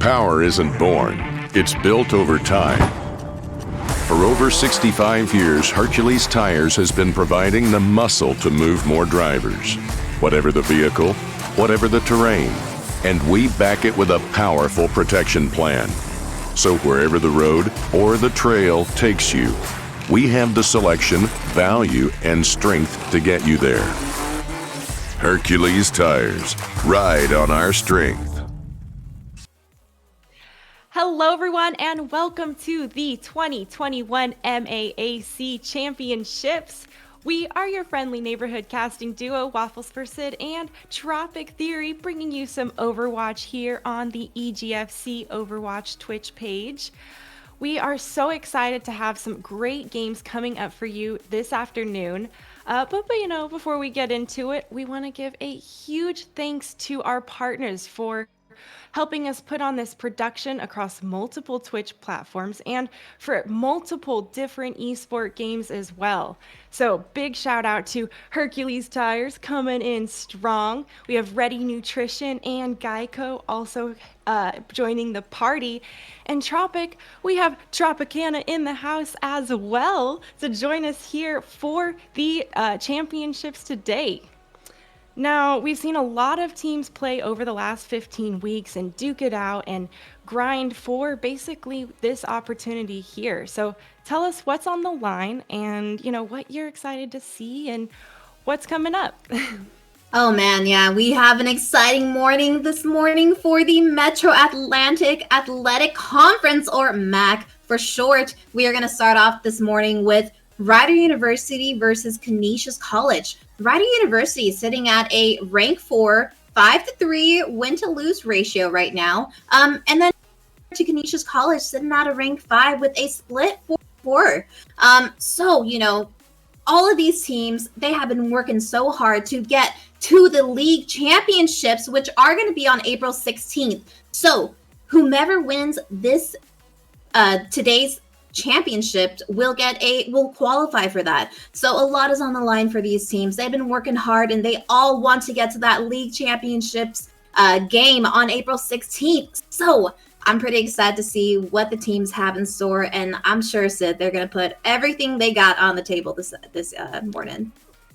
Power isn't born, it's built over time. For over 65 years, Hercules Tires has been providing the muscle to move more drivers, whatever the vehicle, whatever the terrain, and we back it with a powerful protection plan. So wherever the road or the trail takes you, we have the selection, value, and strength to get you there. Hercules Tires, ride on our strength. Hello, everyone, and welcome to the 2021 MAAC Championships. We are your friendly neighborhood casting duo, Waffles for Sid and Tropic Theory, bringing you some Overwatch here on the EGFC Overwatch Twitch page. We are so excited to have some great games coming up for you this afternoon. But before we get into it, we want to give a huge thanks to our partners for helping us put on this production across multiple Twitch platforms and for multiple different esport games as well. So big shout out to Hercules Tires coming in strong. We have Ready Nutrition and Geico also joining the party. And Tropic, we have Tropicana in the house as well to join us here for the championships today. Now, we've seen a lot of teams play over the last 15 weeks and duke it out and grind for basically this opportunity here. So tell us what's on the line and, what you're excited to see and what's coming up. Oh man, yeah, we have an exciting morning this morning for the Metro Atlantic Athletic Conference, or MAAC for short. We are going to start off this morning with Rider University versus Canisius College. Rider University is sitting at a rank 4, 5-3 win to lose ratio right now. And then to Canisius College sitting at a rank 5 with a split 4-4. All of these teams, they have been working so hard to get to the league championships, which are going to be on April 16th. So whomever wins this today's championship will qualify for that. So a lot is on the line for these teams. They've been working hard and they all want to get to that league championships game on April 16th. So I'm pretty excited to see what the teams have in store, and I'm sure, Sid, they're going to put everything they got on the table this morning.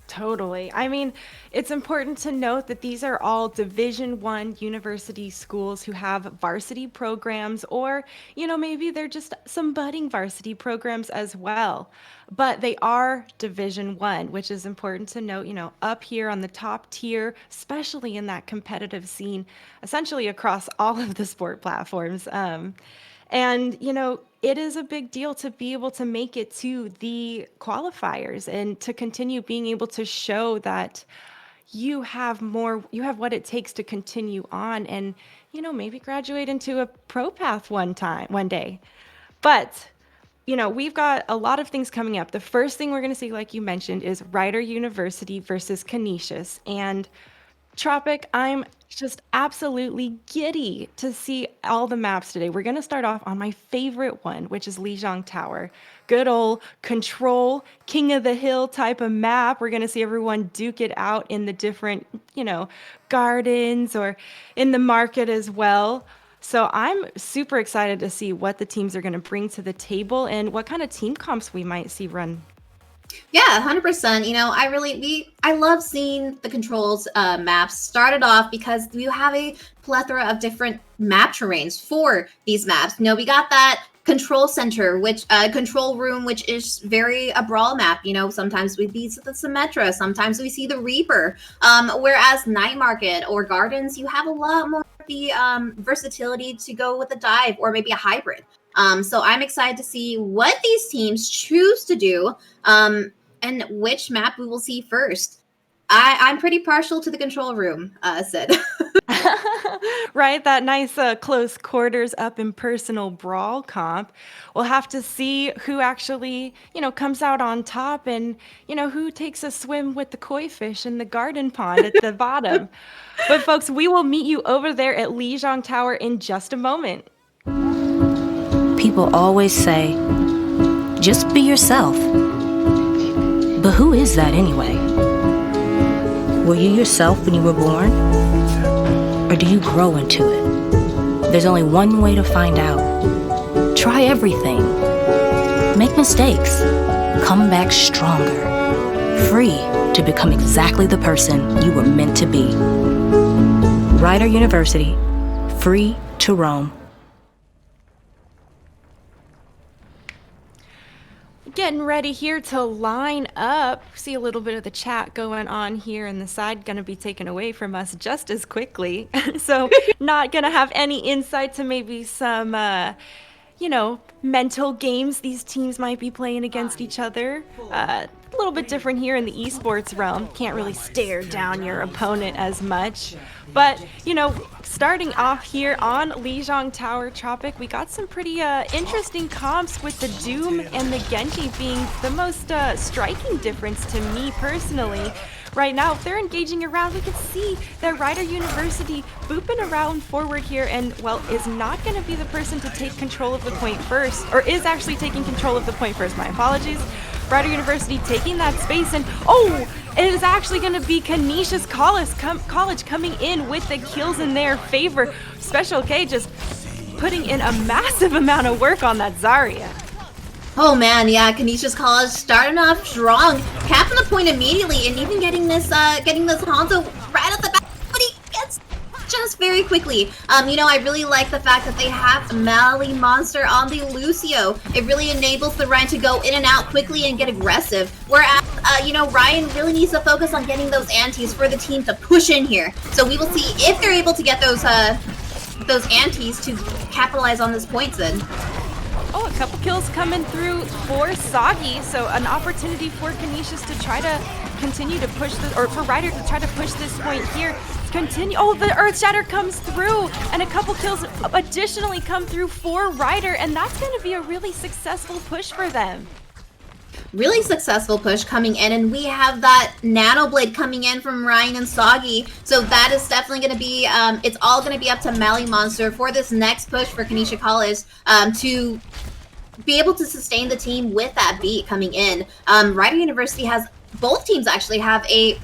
Totally. I mean, it's important to note that these are all Division I university schools who have varsity programs, or, maybe they're just some budding varsity programs as well. But they are Division I, which is important to note, up here on the top tier, especially in that competitive scene, essentially across all of the sport platforms. It is a big deal to be able to make it to the qualifiers and to continue being able to show that you have what it takes to continue on and, maybe graduate into a pro path one day. But, we've got a lot of things coming up. The first thing we're going to see, like you mentioned, is Rider University versus Canisius. And Tropic, I'm just absolutely giddy to see all the maps today. We're going to start off on my favorite one, which is Lijiang Tower. Good old control, king of the hill type of map. We're going to see everyone duke it out in the different, gardens or in the market as well. So I'm super excited to see what the teams are going to bring to the table and what kind of team comps we might see run. Yeah, 100%. I love seeing the controls maps started off because we have a plethora of different map terrains for these maps. We got that control center, which control room, which is very a brawl map. Sometimes we see the Symmetra, sometimes we see the Reaper. Whereas Night Market or Gardens, you have a lot more of the versatility to go with a dive or maybe a hybrid. So I'm excited to see what these teams choose to do and which map we will see first. I'm pretty partial to the control room, Sid. Right? That nice close quarters up and personal brawl comp. We'll have to see who actually, comes out on top and, who takes a swim with the koi fish in the garden pond at the bottom. But folks, we will meet you over there at Lijiang Tower in just a moment. People always say, just be yourself. But who is that anyway? Were you yourself when you were born? Or do you grow into it? There's only one way to find out. Try everything. Make mistakes. Come back stronger. Free to become exactly the person you were meant to be. Rider University. Free to roam. Getting ready here to line up. See a little bit of the chat going on here in the side, going to be taken away from us just as quickly. So not going to have any insight to maybe some, mental games these teams might be playing against each other. A little bit different here in the esports realm. Can't really stare down your opponent as much. But, starting off here on Lijiang Tower Tropic, we got some pretty interesting comps with the Doom and the Genji being the most striking difference to me personally. Right now, if they're engaging around, we can see that Rider University booping around forward here and, is not going to be the person to take control of the point first, or is actually taking control of the point first. My apologies. Rider University taking that space, and it is actually going to be Canisius College coming in with the kills in their favor. Special K just putting in a massive amount of work on that Zarya. Oh man, yeah, Canisius College starting off strong, capping the point immediately, and even getting this Hanzo right at the back, but he gets just very quickly. I really like the fact that they have Mally Monster on the Lucio. It really enables the Ryan to go in and out quickly and get aggressive. Whereas, Ryan really needs to focus on getting those antis for the team to push in here. So we will see if they're able to get those antis to capitalize on this point, Sid. A couple kills coming through for Soggy, so an opportunity for Canisius to try to continue to push this, or for Ryder to try to push this point here. Continue. The Earth Shatter comes through, and a couple kills additionally come through for Ryder, and that's going to be a really successful push for them. Really successful push coming in, and we have that Nano Blade coming in from Ryan and Soggy. So that is definitely going to be, it's all going to be up to Mally Monster for this next push for Canisius College to be able to sustain the team with that beat coming in. Rider University both teams actually have a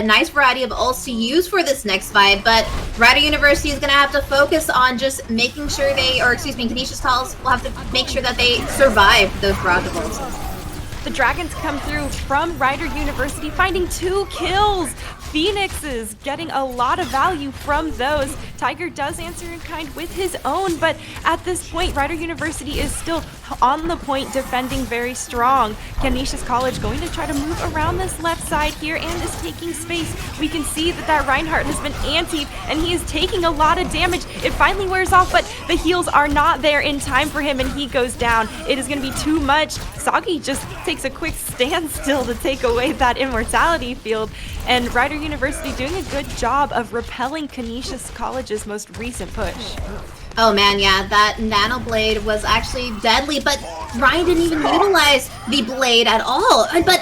nice variety of ults to use for this next fight, but Rider University is going to have to focus on just making sure Canisius College will have to make sure that they survive those barrage of ults. The Dragons come through from Rider University, finding 2 kills. Phoenixes getting a lot of value from those. Tiger does answer in kind with his own, but at this point, Rider University is still on the point, defending very strong. Canisius College going to try to move around this left side here and is taking space. We can see that Reinhardt has been antied, and he is taking a lot of damage. It finally wears off, but the heals are not there in time for him, and he goes down. It is going to be too much. Soggy just takes a quick standstill to take away that immortality field, and Rider University doing a good job of repelling Canisius College's most recent push. Oh man, yeah, that Nano Blade was actually deadly, but Ryan didn't even utilize the blade at all. But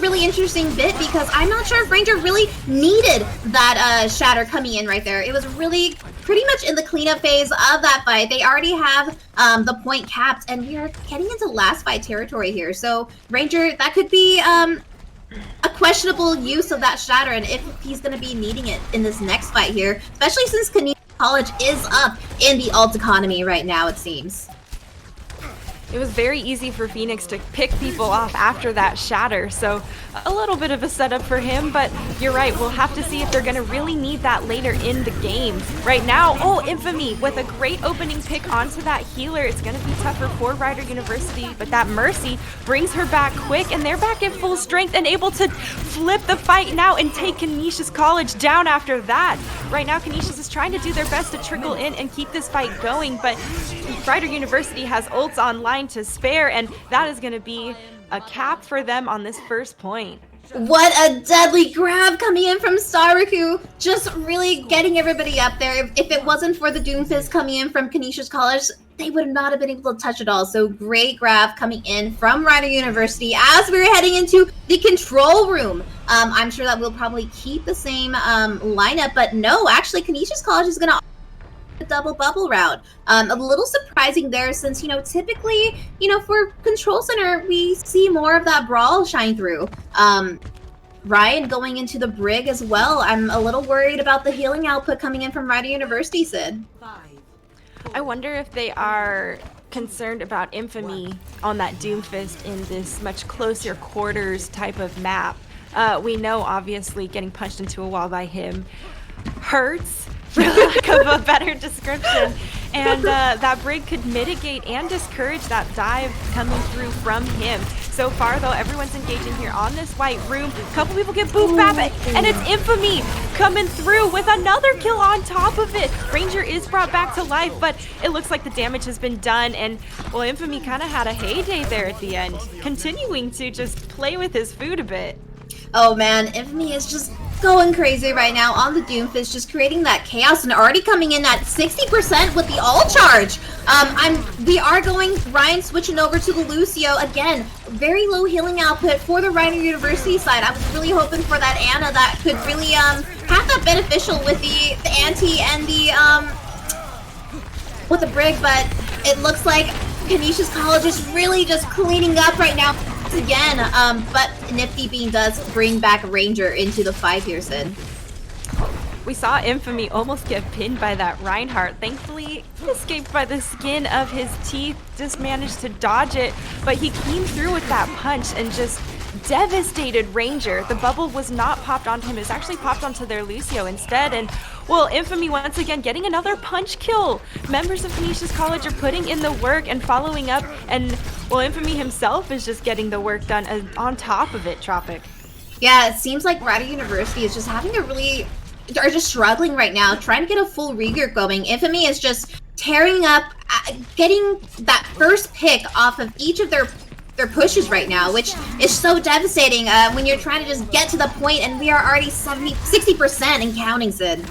really interesting bit because I'm not sure if Ranger really needed that shatter coming in right there. It was really pretty much in the cleanup phase of that fight. They already have the point capped, and we are getting into last fight territory here. So Ranger, that could be a questionable use of that shatter, and if he's going to be needing it in this next fight here, especially since Canisius College is up in the alt economy right now, it seems. It was very easy for Phoenix to pick people off after that shatter, so a little bit of a setup for him, but you're right, we'll have to see if they're gonna really need that later in the game. Right now, oh, Infamy with a great opening pick onto that healer. It's gonna be tougher for Rider University, but that Mercy brings her back quick, and they're back at full strength and able to flip the fight now and take Canisius College down after that. Right now, Canisius is trying to do their best to trickle in and keep this fight going, but Rider University has ults online to spare, and that is going to be a cap for them on this first point. What a deadly grab coming in from Saraku, just really getting everybody up there. If it wasn't for the Doomfist coming in from Canisius College, they would not have been able to touch it all. So great grab coming in from Rider University as we're heading into the control room. I'm sure that we'll probably keep the same lineup, but no, actually Canisius College is going to double bubble route. A little surprising there since, typically, for Control Center, we see more of that brawl shine through. Ryan going into the Brig as well. I'm a little worried about the healing output coming in from Rider University, Sid. I wonder if they are concerned about Infamy on that Doomfist in this much closer quarters type of map. We know, obviously, getting punched into a wall by him hurts, for lack of a better description, and that Brig could mitigate and discourage that dive coming through from him. So far, though, everyone's engaging here on this white room. A couple people get booped back, and it's Infamy coming through with another kill on top of it. Ranger is brought back to life, but it looks like the damage has been done, and, well, Infamy kind of had a heyday there at the end, continuing to just play with his food a bit. Oh man, Infamy is just going crazy right now on the Doomfist, just creating that chaos and already coming in at 60% with the all charge. We are going, Ryan switching over to the Lucio again. Very low healing output for the Rider University side. I was really hoping for that Ana that could really have that beneficial with the anti and with the Brig, but it looks like Canisius College is really just cleaning up right now again, but Nifty Bean does bring back Ranger into the fight here, Sid. We saw Infamy almost get pinned by that Reinhardt. Thankfully, he escaped by the skin of his teeth, just managed to dodge it, but he came through with that punch and just devastated Ranger. The bubble was not popped onto him, it was actually popped onto their Lucio instead, and well, Infamy once again getting another punch kill. Members of Canisius College are putting in the work and following up, and well, Infamy himself is just getting the work done on top of it, Tropic. Yeah, it seems like Rider University is just having a really, are just struggling right now, trying to get a full regroup going. Infamy is just tearing up, getting that first pick off of each of their pushes right now, which is so devastating when you're trying to just get to the point, and we are already 60% and counting, Sid.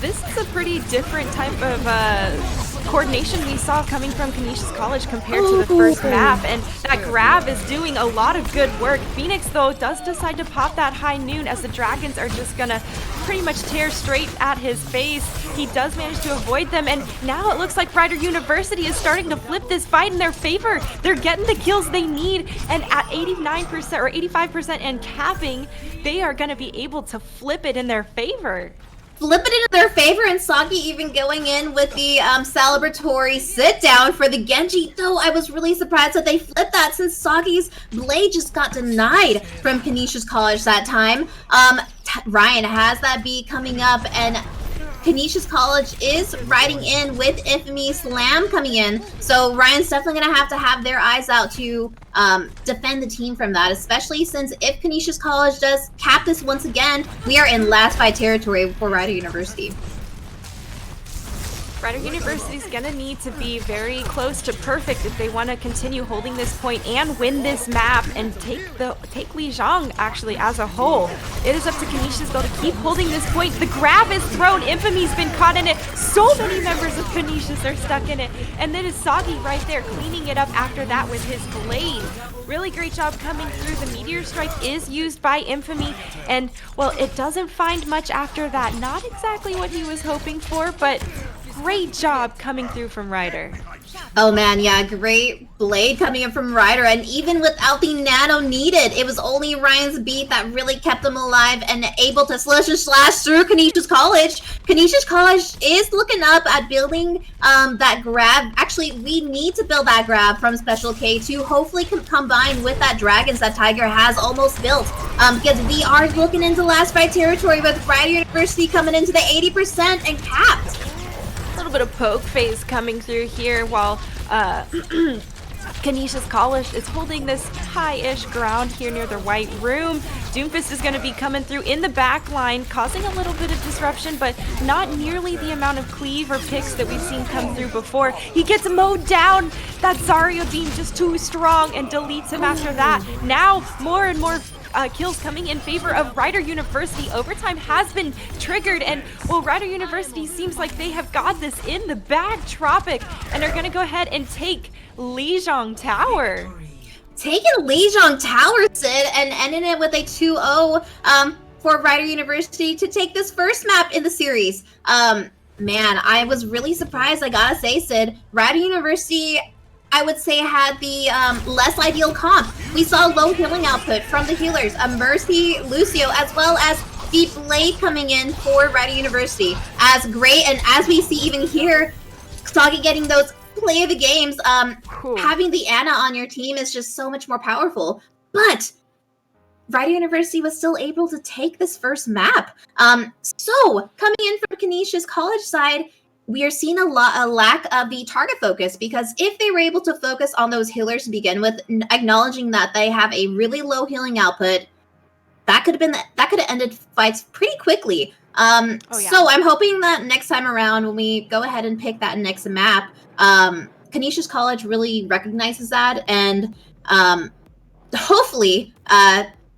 This is a pretty different type of coordination we saw coming from Canisius College compared to the first map, and that grab is doing a lot of good work. Phoenix, though, does decide to pop that high noon as the Dragons are just gonna pretty much tear straight at his face. He does manage to avoid them, and now it looks like Rider University is starting to flip this fight in their favor. They're getting the kills they need, and at 89% or 85% and capping, they are gonna be able to flip it in their favor. Flip it into their favor, and Sagi even going in with the celebratory sit down for the Genji. Though I was really surprised that they flipped that since Sagi's blade just got denied from Canisius College that time. Ryan has that beat coming up, and Canisius College is riding in with Infamy Slam coming in. So Ryan's definitely going to have their eyes out to defend the team from that, especially since if Canisius College does cap this once again, we are in last fight territory for Rider University. Rider University's gonna need to be very close to perfect if they want to continue holding this point and win this map and take Lijiang actually as a whole. It is up to Kanisha's though to keep holding this point. The grab is thrown. Infamy's been caught in it. So many members of Kanisha's are stuck in it. And then Isagi right there cleaning it up after that with his blade. Really great job coming through. The Meteor Strike is used by Infamy, and well, it doesn't find much after that. Not exactly what he was hoping for, but great job coming through from Ryder. Oh man, yeah, great blade coming in from Ryder, and even without the nano needed, it was only Ryan's beat that really kept him alive and able to slash through Kanisha's College. Kanisha's College is looking up at building that grab. Actually, we need to build that grab from Special K to hopefully combine with that Dragons that Tiger has almost built. Because we are looking into last fight territory with Rider University coming into the 80% and capped. A little bit of poke phase coming through here while Kanisha's College is holding this high-ish ground here near the white room. Doomfist is going to be coming through in the back line, causing a little bit of disruption, but not nearly the amount of cleave or picks that we've seen come through before. He gets mowed down. That Zarya beam just too strong and deletes him after that. Now more and more kills coming in favor of Rider University. Overtime has been triggered, and well, Rider University seems like they have got this in the bag, Tropic, and are going to go ahead and take Lijiang Tower. Taking Lijiang Tower, Sid, and ending it with a 2-0 for Rider University to take this first map in the series. Man, I was really surprised, I gotta say, Sid. Rider University, I would say, had the less ideal comp. We saw low healing output from the healers, a Mercy, Lucio, as well as the Blade coming in for Rider University. As great, and as we see even here, Sagi getting those play of the games, having the Ana on your team is just so much more powerful. But Rider University was still able to take this first map. So coming in from Kanisha's College side, we are seeing a lack of the target focus, because if they were able to focus on those healers to begin with, acknowledging that they have a really low healing output, that could have ended fights pretty quickly. So I'm hoping that next time around, when we go ahead and pick that next map, Kanisha's College really recognizes that and hopefully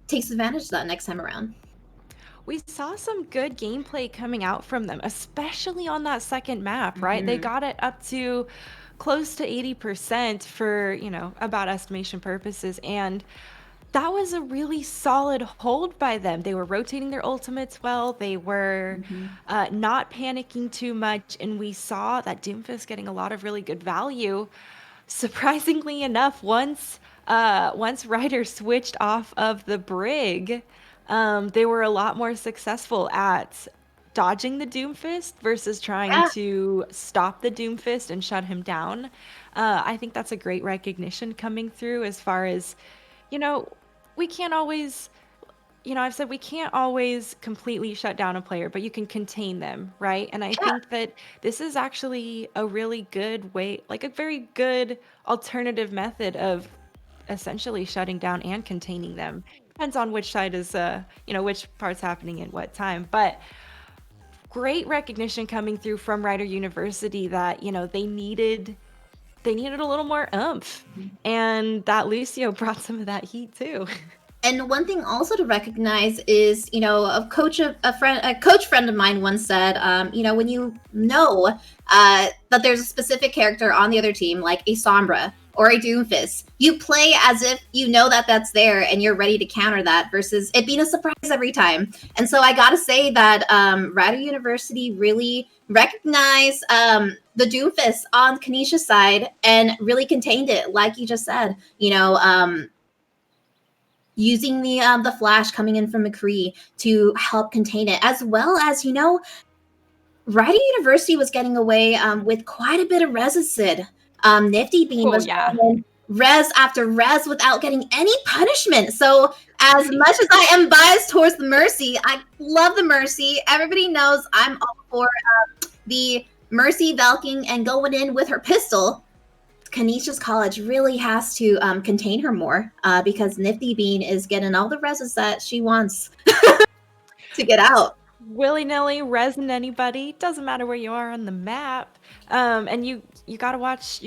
takes advantage of that next time around. We saw some good gameplay coming out from them, especially on that second map, right? Mm-hmm. They got it up to close to 80% for, about estimation purposes. And that was a really solid hold by them. They were rotating their ultimates well. They were not panicking too much. And we saw that Doomfist getting a lot of really good value. Surprisingly enough, once Ryder switched off of the Brig, they were a lot more successful at dodging the Doomfist versus trying to stop the Doomfist and shut him down. I think that's a great recognition coming through as far as, we can't always, I've said we can't always completely shut down a player, but you can contain them, right? And I think that this is actually a really good way, like a very good alternative method of essentially shutting down and containing them. Depends on which side is, which part's happening at what time. But great recognition coming through from Rider University that, they needed a little more oomph. And that Lucio brought some of that heat too. And one thing also to recognize is, a coach friend of mine once said, when you know that there's a specific character on the other team, like a Sombra or a Doomfist, you play as if you know that that's there and you're ready to counter that versus it being a surprise every time. And so I gotta say that Rider University really recognized the Doomfist on Kanisha's side and really contained it, like you just said. Using the flash coming in from McCree to help contain it, as well as, Rider University was getting away with quite a bit of Res-Sid. Nifty Bean was res after res without getting any punishment. So as much as I am biased towards the Mercy, I love the Mercy. Everybody knows I'm all for the Mercy Valking and going in with her pistol. Kanisha's College really has to contain her more because Nifty Bean is getting all the reses that she wants to get out. willy-nilly resin anybody. Doesn't matter where you are on the map. And you gotta watch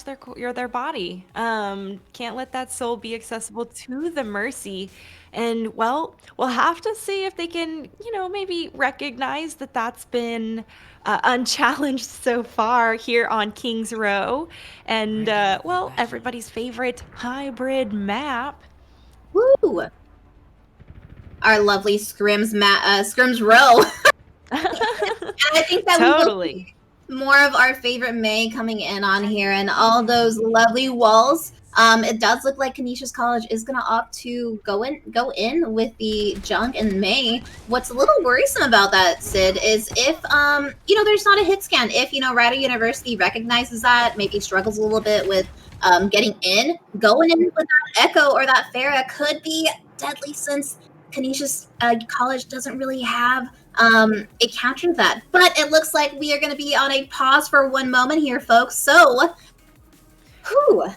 their body. Can't let that soul be accessible to the Mercy. And well, we'll have to see if they can, maybe recognize that that's been unchallenged so far here on Kings Row. And well, everybody's favorite hybrid map. Woo! Our lovely Scrims Row. And I think that we will Totally. see more of our favorite May coming in on here and all those lovely walls. It does look like Canisius College is going to opt to go in with the junk in May. What's a little worrisome about that, Sid, is if there's not a hit scan. If Rider University recognizes that, maybe struggles a little bit with getting in, going in with that Echo or that Farah could be deadly, since Canisius College doesn't really have a counter that. But it looks like we are going to be on a pause for one moment here, folks. So, whew.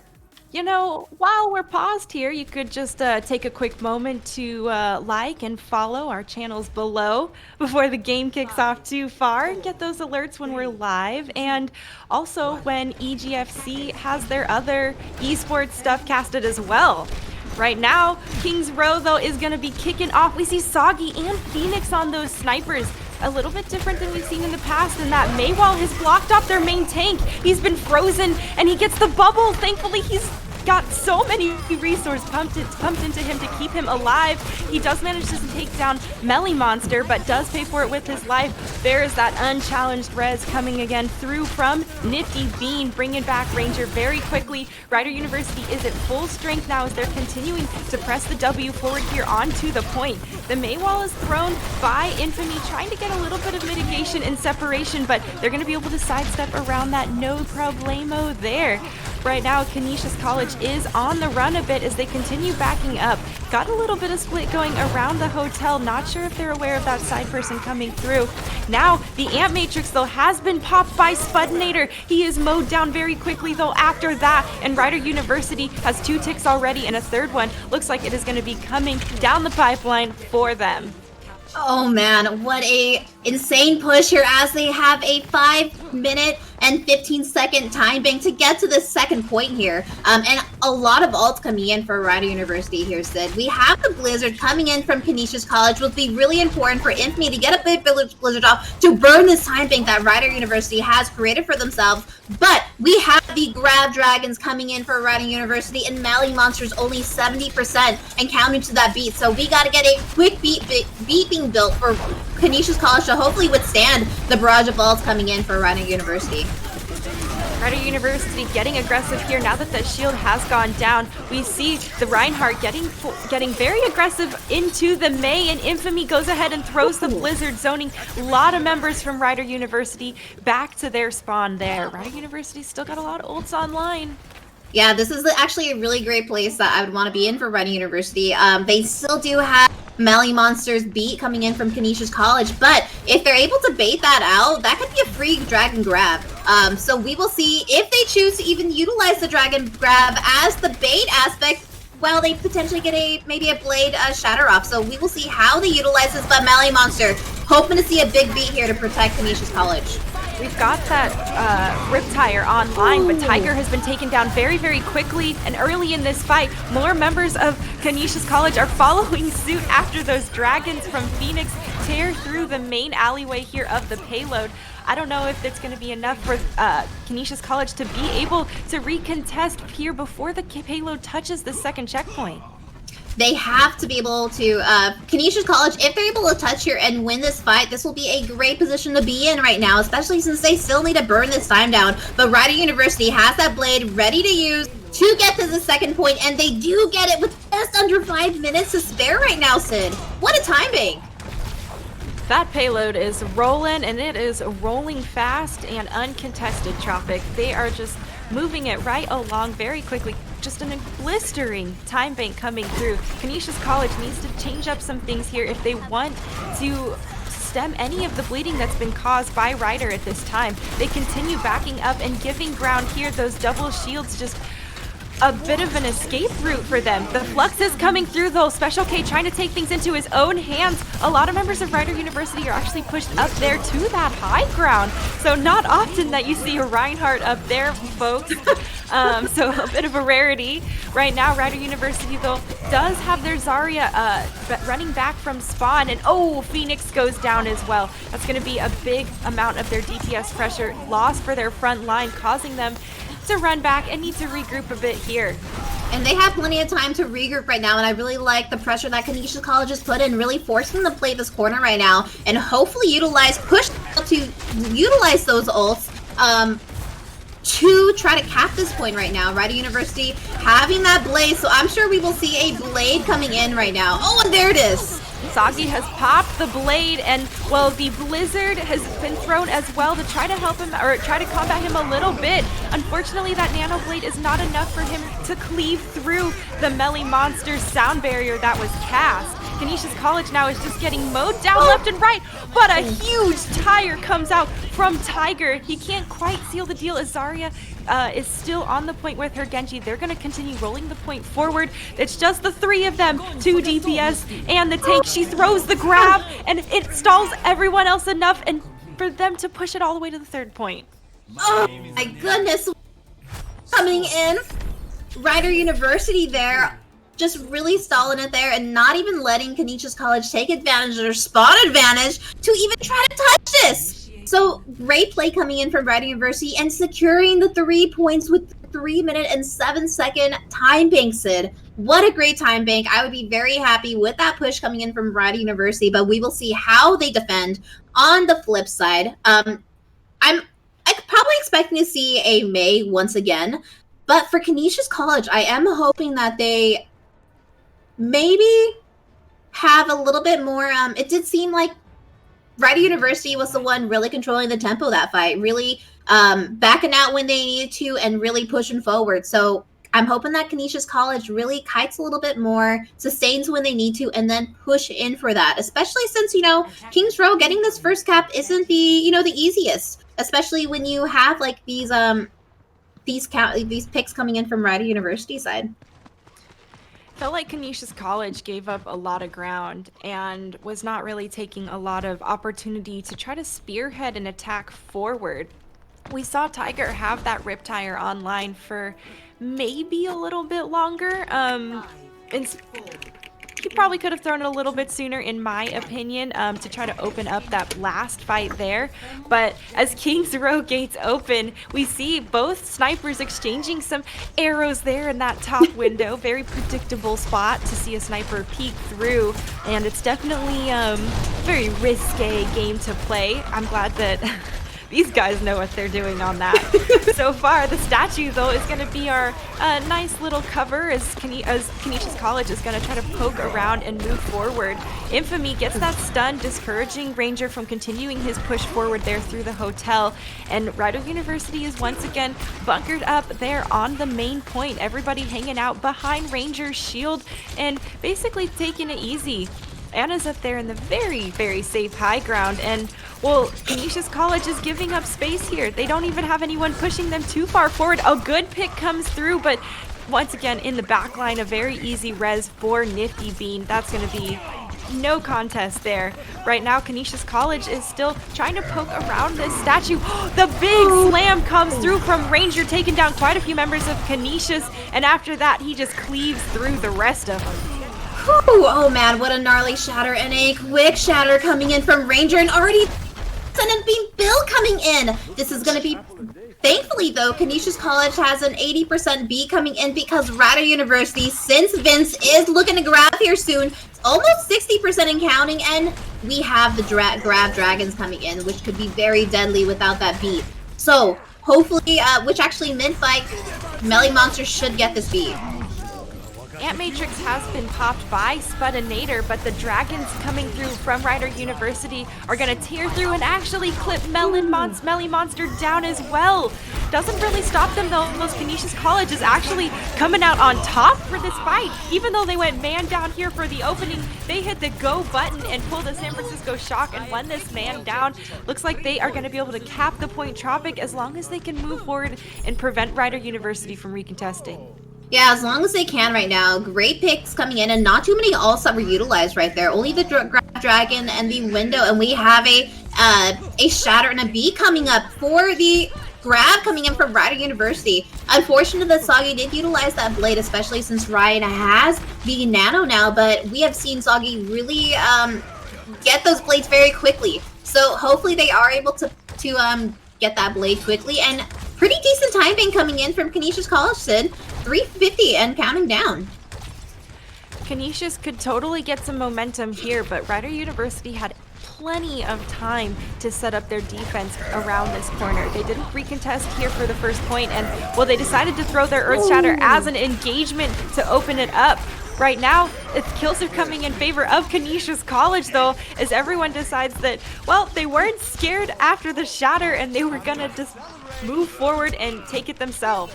While we're paused here, you could just take a quick moment to like and follow our channels below before the game kicks off too far, and get those alerts when we're live, and also when EGFC has their other esports stuff casted as well. Right now, Kings Row, though, is going to be kicking off. We see Soggy and Phoenix on those snipers. A little bit different than we've seen in the past, in that Maywall has blocked off their main tank. He's been frozen, and he gets the bubble. Thankfully, he's got so many resources pumped into him to keep him alive. He does manage to take down Melly Monster, but does pay for it with his life. There is that unchallenged res coming again through from Nifty Bean, bringing back Ranger very quickly. Rider University is at full strength now as they're continuing to press the W forward here onto the point. The Maywall is thrown by Infamy, trying to get a little bit of mitigation and separation, but they're going to be able to sidestep around that, no problemo there. Right now, Canisius College is on the run a bit as they continue backing up. Got a little bit of split going around the hotel. Not sure if they're aware of that side person coming through. Now, the Amp Matrix, though, has been popped by Spudinator. He is mowed down very quickly, though, after that. And Rider University has 2 ticks already, and a third one looks like it is going to be coming down the pipeline for them. Oh man, what a insane push here, as they have a 5-minute and 15-second time bank to get to the second point here. And a lot of ults coming in for Rider University here, Sid. We have the Blizzard coming in from Canisius College, which will be really important for Infamy to get a big Blizzard off to burn this time bank that Rider University has created for themselves. But we have the Grab Dragons coming in for Rider University, and Mally Monsters only 70% and counting to that beat. So we got to get a quick beat being built for Canisius College to hopefully withstand the barrage of balls coming in for Rider University. Rider University getting aggressive here now that the shield has gone down. We see the Reinhardt getting very aggressive into the May, and Infamy goes ahead and throws the Blizzard, zoning a lot of members from Rider University back to their spawn there. Rider University still got a lot of ults online. Yeah, this is actually a really great place that I would want to be in for Rider University. They still do have Melly Monsters beat coming in from Canisius College, but if they're able to bait that out, that could be a free dragon grab. So we will see if they choose to even utilize the dragon grab as the bait aspect. Well, they potentially get maybe a blade shatter off. So we will see how they utilize this, but Melly Monster hoping to see a big beat here to protect Canisius College. We've got that Riptire online, but Tiger has been taken down very, very quickly and early in this fight. More members of Canisius College are following suit after those dragons from Phoenix tear through the main alleyway here of the payload. I don't know if it's going to be enough for Canisius College to be able to recontest here before the payload touches the second checkpoint. They have to be able to, Canisius College, if they're able to touch here and win this fight, this will be a great position to be in right now, especially since they still need to burn this time down. But Rider University has that blade ready to use to get to the second point, and they do get it with just under 5 minutes to spare right now, Sid. What a time bank! That payload is rolling, and it is rolling fast and uncontested, Tropic. They are just moving it right along very quickly. Just a blistering time bank coming through. Canisius College needs to change up some things here if they want to stem any of the bleeding that's been caused by Ryder at this time. They continue backing up and giving ground here. Those double shields just a bit of an escape route for them. The Flux is coming through though. Special K trying to take things into his own hands. A lot of members of Rider University are actually pushed up there to that high ground. So not often that you see a Reinhardt up there, folks. So a bit of a rarity. Right now, Rider University, though, does have their Zarya running back from spawn. And oh, Phoenix goes down as well. That's going to be a big amount of their DPS pressure lost for their front line, causing them to run back and need to regroup a bit here. And they have plenty of time to regroup right now, and I really like the pressure that Canisius College has put in, really forcing them to play this corner right now, and hopefully push to utilize those ults to try to cap this point right now. Rider University having that Blaze, so I'm sure we will see a Blade coming in right now. Oh, and there it is. Sagi has popped the Blade, and well, the Blizzard has been thrown as well to try to help him, or try to combat him a little bit. Unfortunately, that Nano Blade is not enough for him to cleave through the Melee Monster's sound barrier that was cast. Canisius College now is just getting mowed down left and right, but a huge tire comes out from Tiger. He can't quite seal the deal as Zarya is still on the point with her Genji. They're going to continue rolling the point forward. It's just the three of them, 2 DPS and the tank. She throws the grab, and it stalls everyone else enough and for them to push it all the way to the third point. Oh my goodness. Coming in, Rider University there, just really stalling it there and not even letting Canisius College take advantage of their spawn advantage to even try to touch this. So great play coming in from Rider University and securing the 3 points with 3 minute and 7 second time bank, Sid. What a great time bank. I would be very happy with that push coming in from Rider University, but we will see how they defend on the flip side. I'm probably expecting to see a May once again, but for Canisius College, I am hoping that they maybe have a little bit more. It did seem like Rider University was the one really controlling the tempo of that fight, really backing out when they needed to and really pushing forward. So I'm hoping that Canisius College really kites a little bit more, sustains when they need to, and then push in for that. Especially since, Kings Row getting this first cap isn't the easiest, especially when you have like these picks coming in from Rider University side. Felt like Canisius College gave up a lot of ground and was not really taking a lot of opportunity to try to spearhead an attack forward. We saw Tiger have that Rip Tire online for maybe a little bit longer. And he probably could have thrown it a little bit sooner, in my opinion, to try to open up that last fight there. But as Kings Row gates open, we see both snipers exchanging some arrows there in that top window. Very predictable spot to see a sniper peek through, and it's definitely very risque game to play. I'm glad that these guys know what they're doing on that. So far, the statue, though, is going to be our nice little cover as Canisius College is going to try to poke around and move forward. Infamy gets that stun, discouraging Ranger from continuing his push forward there through the hotel. And Rider University is once again bunkered up there on the main point. Everybody hanging out behind Ranger's shield and basically taking it easy. Anna's up there in the very, very safe high ground, and well, Canisius College is giving up space here. They don't even have anyone pushing them too far forward. A good pick comes through, but once again in the back line, a very easy res for Nifty Bean. That's going to be no contest there. Right now, Canisius College is still trying to poke around this statue. The big slam comes through from Ranger, taking down quite a few members of Canisius, and after that, he just cleaves through the rest of them. Whew, oh man, what a gnarly shatter, and a quick shatter coming in from Ranger, and already Sun Beam Bill coming in. This is going to be, thankfully though, Canisius College has an 80% B coming in because Rider University, since Vince is looking to grab here soon, it's almost 60% and counting, and we have the grab dragons coming in, which could be very deadly without that beat. So hopefully, which actually mid-fight, Melee Monster should get this beat. Ant Matrix has been popped by Spudinator, but the dragons coming through from Rider University are going to tear through and actually clip Melee Monster down as well. Doesn't really stop them though. Most Canisius College is actually coming out on top for this fight. Even though they went man down here for the opening, they hit the go button and pulled the San Francisco Shock and won this man down. Looks like they are going to be able to cap the point Tropic as long as they can move forward and prevent Rider University from recontesting. Yeah, as long as they can right now. Great picks coming in, and not too many ults that were utilized right there. Only the Dragon and the Window, and we have a Shatter and a B coming up for the grab coming in from Rider University. Unfortunate that Soggy did utilize that blade, especially since Ryan has the Nano now, but we have seen Soggy really get those blades very quickly. So hopefully they are able to get that blade quickly, and pretty decent timing coming in from Canisius College, Sid. 350 and counting down. Canisius could totally get some momentum here, but Rider University had plenty of time to set up their defense around this corner. They didn't recontest here for the first point, and well, they decided to throw their Earth Shatter as an engagement to open it up. Right now, kills are coming in favor of Canisius College, though, as everyone decides that, well, they weren't scared after the Shatter, and they were gonna just move forward and take it themselves.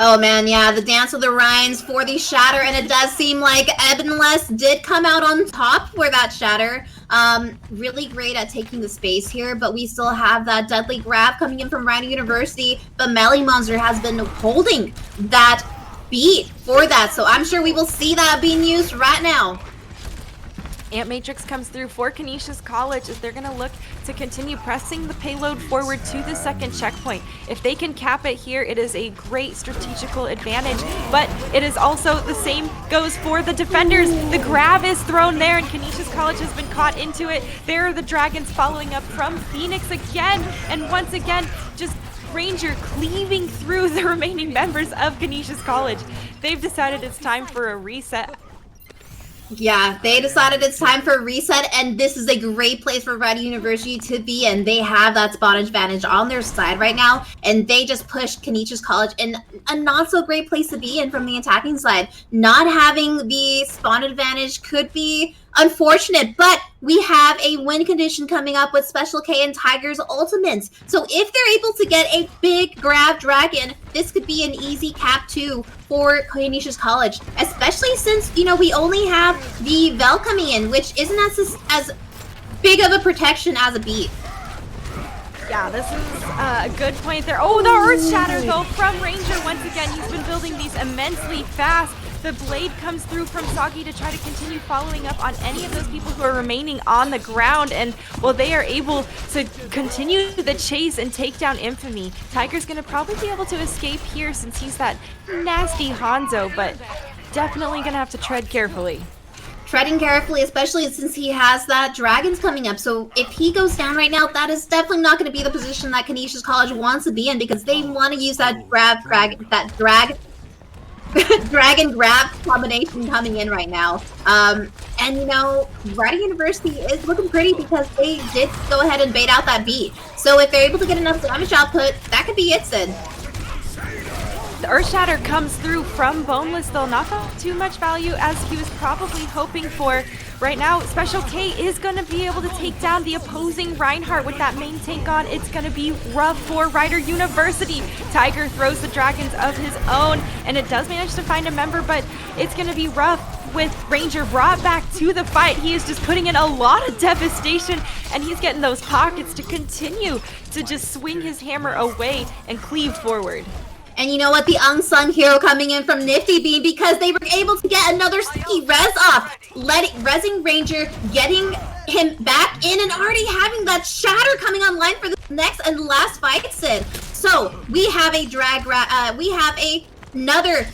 Oh man, yeah, the dance of the Ryans for the Shatter, and it does seem like Ebenless did come out on top for that Shatter. Really great at taking the space here, but we still have that deadly grab coming in from Rider University, but Melly Monster has been holding that beat for that, so I'm sure we will see that being used right now. Ant Matrix comes through for Canisius College as they're going to look to continue pressing the payload forward to the second checkpoint. If they can cap it here, it is a great strategical advantage, but it is also the same goes for the defenders. The grab is thrown there, and Canisius College has been caught into it. There are the Dragons following up from Phoenix again, and once again, just Ranger cleaving through the remaining members of Canisius College. They've decided it's time for a reset. Yeah, they decided it's time for a reset, and this is a great place for Rider University to be in. They have that spawn advantage on their side right now, and they just pushed Canisius College in a not so great place to be in from the attacking side. Not having the spawn advantage could be unfortunate, but we have a win condition coming up with Special K and Tiger's ultimates. So if they're able to get a big grab dragon, this could be an easy cap 2 for Canisius College, especially since, you know, we only have the Vel coming in, which isn't as big of a protection as a beat. Yeah, this is a good point there. Oh, the Earth Shatter, though, from Ranger. Once again, he's been building these immensely fast. The blade comes through from Soggy to try to continue following up on any of those people who are remaining on the ground. And, well, they are able to continue the chase and take down Infamy. Tiger's going to probably be able to escape here since he's that nasty Hanzo, but definitely going to have to tread carefully. Treading carefully, especially since he has that Dragons coming up. So if he goes down right now, that is definitely not going to be the position that Canisius College wants to be in, because they want to use that dragon grab combination coming in right now. And you know, Rider University is looking pretty because they did go ahead and bait out that beat. So if they're able to get enough damage output, that could be it, Sid. The Earth Shatter comes through from Boneless, though not too much value as he was probably hoping for. Right now, Special K is going to be able to take down the opposing Reinhardt with that main tank on. It's going to be rough for Rider University. Tiger throws the Dragons of his own, and it does manage to find a member, but it's going to be rough with Ranger brought back to the fight. He is just putting in a lot of devastation, and he's getting those pockets to continue to just swing his hammer away and cleave forward. And you know what? The unsung hero coming in from Nifty Beam, because they were able to get another sticky res off. Resing Ranger, getting him back in, and already having that Shatter coming online for the next and last fight, Sid. So we have a another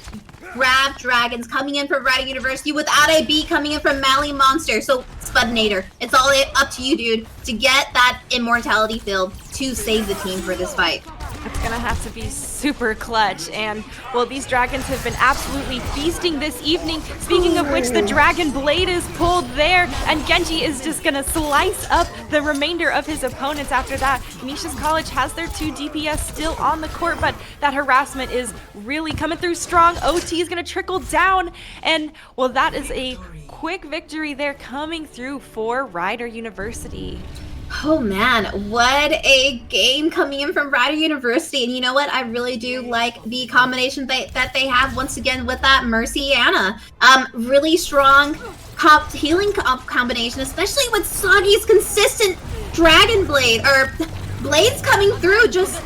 grab Dragons coming in from Rider University without a B coming in from Mally Monster. So Spudinator, it's all up to you, dude, to get that immortality filled to save the team for this fight. It's gonna have to be super clutch, and well, these Dragons have been absolutely feasting this evening. Speaking of which, the Dragon Blade is pulled there, and Genji is just gonna slice up the remainder of his opponents after that. Canisius College has their 2 DPS still on the court, but that harassment is really coming through strong. OT is gonna trickle down, and well, that is a quick victory there coming through for Rider University. Oh man, what a game coming in from Rider University. And you know what? I really do like the combination that they have once again with that Mercy Anna. Really strong healing combination, especially with Soggy's consistent Dragon Blade, or blades coming through just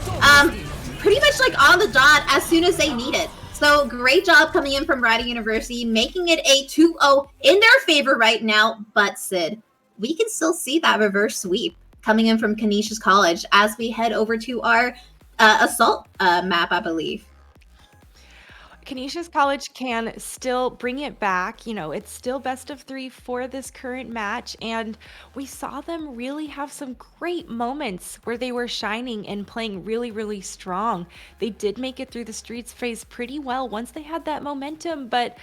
pretty much like on the dot as soon as they need it. So great job coming in from Rider University, making it a 2-0 in their favor right now. But Sid, we can still see that reverse sweep coming in from Canisius College as we head over to our assault map, I believe. Canisius College can still bring it back. You know, it's still best of 3 for this current match. And we saw them really have some great moments where they were shining and playing really, really strong. They did make it through the streets phase pretty well once they had that momentum. But,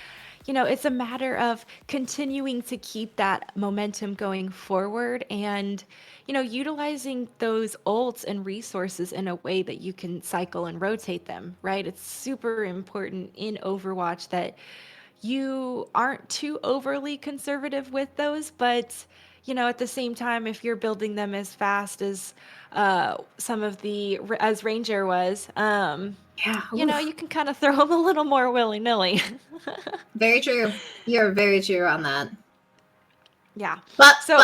you know, it's a matter of continuing to keep that momentum going forward and, you know, utilizing those ults and resources in a way that you can cycle and rotate them, right? It's super important in Overwatch that you aren't too overly conservative with those, but you know, at the same time, if you're building them as fast as some of the as Ranger was, Yeah, you know, you can kind of throw them a little more willy nilly. very true. You're very true on that. Yeah. But So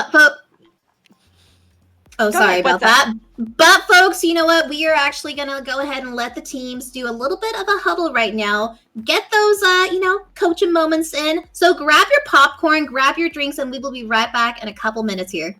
oh, go sorry ahead, about what's up? that. But folks, you know what? We are actually gonna go ahead and let the teams do a little bit of a huddle right now. Get those, coaching moments in. So grab your popcorn, grab your drinks, and we will be right back in a couple minutes here.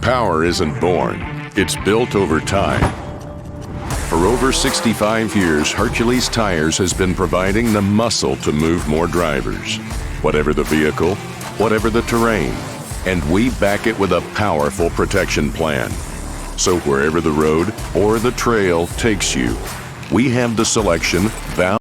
Power isn't born, it's built over time. For over 65 years, Hercules Tires has been providing the muscle to move more drivers. Whatever the vehicle, whatever the terrain, and we back it with a powerful protection plan. So wherever the road or the trail takes you, we have the selection, value,